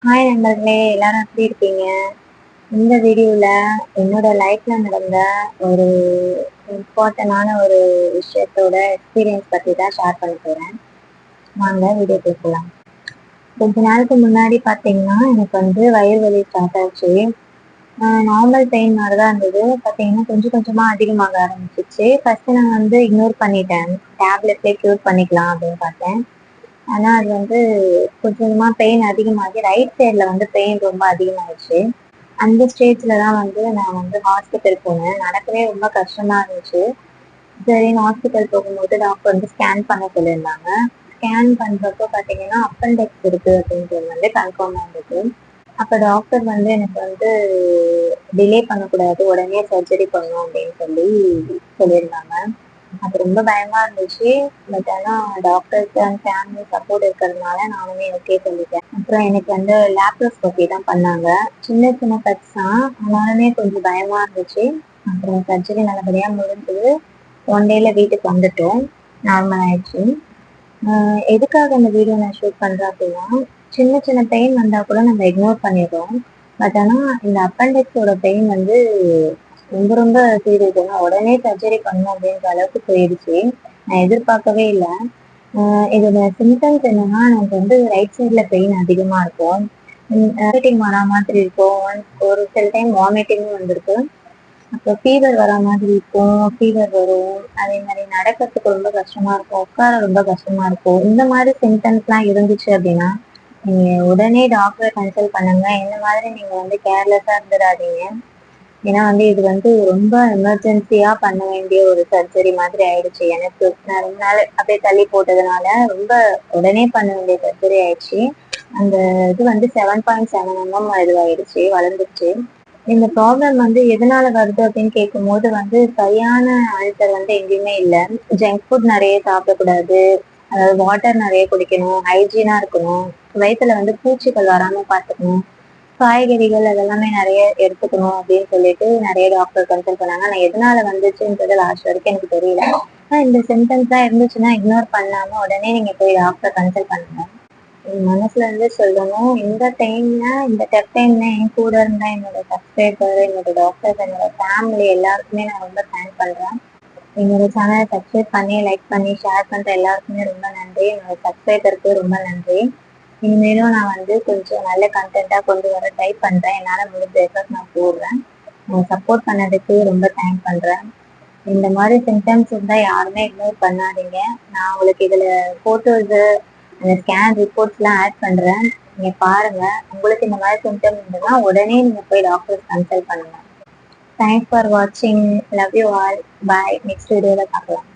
Hi நண்பர்களே, எல்லாரும் எப்படி இருக்கீங்க? இந்த வீடியோல என்னோட லைஃப்ல நடந்த ஒரு இம்பார்ட்டன்டான ஒரு விஷயத்தோட எக்ஸ்பீரியன்ஸ் பத்தி தான் ஷேர் பண்ண போறேன். வாங்க வீடியோ போகலாம். கொஞ்ச நாளுக்கு முன்னாடி பார்த்தீங்கன்னா, எனக்கு வந்து வயிறு வலி ஸ்டார்ட் ஆச்சு. நார்மல் பெயின் மாதிரி தான் இருந்தது. பார்த்தீங்கன்னா, கொஞ்சம் கொஞ்சமா அதிகமாக ஆரம்பிச்சிச்சு. ஃபர்ஸ்ட் நான் வந்து இக்னோர் பண்ணிட்டேன். டேப்லெட்லேயே க்யூர் பண்ணிக்கலாம் அப்படின்னு பார்த்தேன். ஆனா அது வந்து கொஞ்சம் கொஞ்சமா பெயின் அதிகமாகி ரைட் சைட்ல வந்து பெயின் ரொம்ப அதிகமாயிடுச்சு. அந்த ஸ்டேஜ்ல தான் வந்து நான் வந்து ஹாஸ்பிட்டல் போனேன். நடக்கவே ரொம்ப கஷ்டமா இருந்துச்சு. சரின்னு ஹாஸ்பிட்டல் போகும்போது டாக்டர் வந்து ஸ்கேன் பண்ண சொல்லியிருந்தாங்க. ஸ்கேன் பண்றப்போ பார்த்தீங்கன்னா, அப்பெண்டிக்ஸ் இருக்கு அப்படின்றது வந்து கன்ஃபார்ம் ஆனது. அப்ப டாக்டர் வந்து எனக்கு வந்து டிலே பண்ணக்கூடாது, உடனே சர்ஜரி பண்ணணும் அப்படின்னு சொல்லியிருந்தாங்க. அது ரொம்ப பயமா இருந்துச்சு. பட் ஆனா டாக்டர்ஸ் அண்ட் ஃபேமிலி சப்போர்ட் இருக்கிறதுனால நானுமே ஓகே சொல்லிட்டேன். அப்புறம் எனக்கு வந்து லேப்ரோஸ்கோபி தான் பண்ணாங்க. சின்ன சின்ன கட்ஸ் தான். ஆனாலுமே கொஞ்சம் பயமா இருந்துச்சு. அப்புறம் சர்ஜரி நல்லபடியா முடிஞ்சது. 1 டேல வீட்டுக்கு வந்துட்டோம். நார்மல் ஆயிடுச்சு. எதுக்காக இந்த வீடியோ நான் ஷூட் பண்றேன் அப்படின்னா, சின்ன சின்ன பெயின் வந்தா கூட நம்ம இக்னோர் பண்ணிடுறோம். பட் ஆனா இந்த அப்பெண்டிக்ஸோட பெயின் வந்து ரொம்ப ரொம்ப சீரியஸ். ஏன்னா உடனே சர்ஜரி பண்ணணும் அப்படின்ற அளவுக்கு போயிடுச்சு. நான் எதிர்பார்க்கவே இல்ல. இதோட சிம்டம்ஸ் என்னன்னா, எனக்கு வந்து ரைட் சைட்ல பெயின் அதிகமா இருக்கும். வாமிட்டிங் வரா மாதிரி இருக்கும். ஒரு சில டைம் வாமிட்டிங்கும் வந்திருக்கு. அப்புறம் ஃபீவர் வரா மாதிரி இருக்கும். ஃபீவர் வரும். அதே மாரி நடக்கிறதுக்கு ரொம்ப கஷ்டமா இருக்கும். உட்கார ரொம்ப கஷ்டமா இருக்கும். இந்த மாதிரி சிம்டம்ஸ்லாம் இருந்துச்சு அப்படின்னா, நீங்க உடனே டாக்டர கன்சல்ட் பண்ணுங்க. இந்த மாதிரி நீங்க வந்து கேர்லெஸ்ஸா இருந்துடாதீங்க. ஏன்னா வந்து இது வந்து ரொம்ப எமர்ஜென்சியா பண்ண வேண்டிய ஒரு சர்ஜரி மாதிரி ஆயிடுச்சு எனக்கு. நான் ரொம்ப நாள் அப்படியே தள்ளி போட்டதுனால ரொம்ப உடனே பண்ண வேண்டிய சர்ஜரி ஆயிடுச்சு. அந்த இது வந்து 7.7 mm இதுவாயிடுச்சு, வளர்ந்துருச்சு. இந்த ப்ராப்ளம் வந்து எதனால வருது அப்படின்னு கேட்கும்போது வந்து சரியான ஆன்சர் வந்து எங்கேயுமே இல்லை. ஜங்க் ஃபுட் நிறைய சாப்பிடக்கூடாது, அதாவது வாட்டர் நிறைய குடிக்கணும், ஹைஜீனா இருக்கணும், வயிற்றுல வந்து பூச்சிகள் வராம பார்த்துக்கணும், காய்கறிகள் அதெல்லாமே நிறைய எடுத்துக்கணும் அப்படின்னு சொல்லிட்டு நிறைய டாக்டர் கன்சல்ட் பண்ணாங்க. ஆனா எதனால வந்துச்சுன்றது லாஸ்ட் வரைக்கும் எனக்கு தெரியல. ஆனா இந்த சிம்டம்ஸ் தான் இருந்துச்சுன்னா இக்னோர் பண்ணாம உடனே நீங்க போய் டாக்டர் கன்சல்ட் பண்ணுங்க. என் மனசுல இருந்து சொல்லணும், இந்த டஃப் டைம்ல என் கூட இருந்த என்னோட சப்ஸ்கிரைபர், என்னோட டாக்டர்ஸ், என்னோட ஃபேமிலி எல்லாருக்குமே நான் ரொம்ப தேங்க் பண்றேன். என்னோட சேனலை சப்ஸ்கிரைப் பண்ணி, லைக் பண்ணி, ஷேர் பண்ற எல்லாருக்குமே ரொம்ப நன்றி. என்னோட சப்ஸ்கிரைபருக்கு ரொம்ப நன்றி. இனிமேலும் நான் வந்து கொஞ்சம் நல்ல கண்டென்ட்டா கொண்டு வர ட்ரை பண்றேன். என்னால முடிஞ்ச எஃபர்ட் நான் போடுறேன். சப்போர்ட் பண்ணதுக்கு ரொம்ப தேங்க் பண்றேன். இந்த மாதிரி சிம்டம்ஸ் இருந்தா யாருமே இக்னோர் பண்ணாதீங்க. நான் உங்களுக்கு இதுல போட்டோஸ், அந்த ஸ்கேன் ரிப்போர்ட்ஸ்லாம் ஆட் பண்றேன். நீங்க பாருங்க. உங்களுக்கு இந்த மாதிரி சிம்டம் இருந்ததுன்னா உடனே நீங்க போய் டாக்டர்ஸ் கன்சல்ட் பண்ணுங்க. தேங்க்ஸ் ஃபார் வாட்சிங். Love you all. Bye. Next வீடியோல பார்க்கலாம்.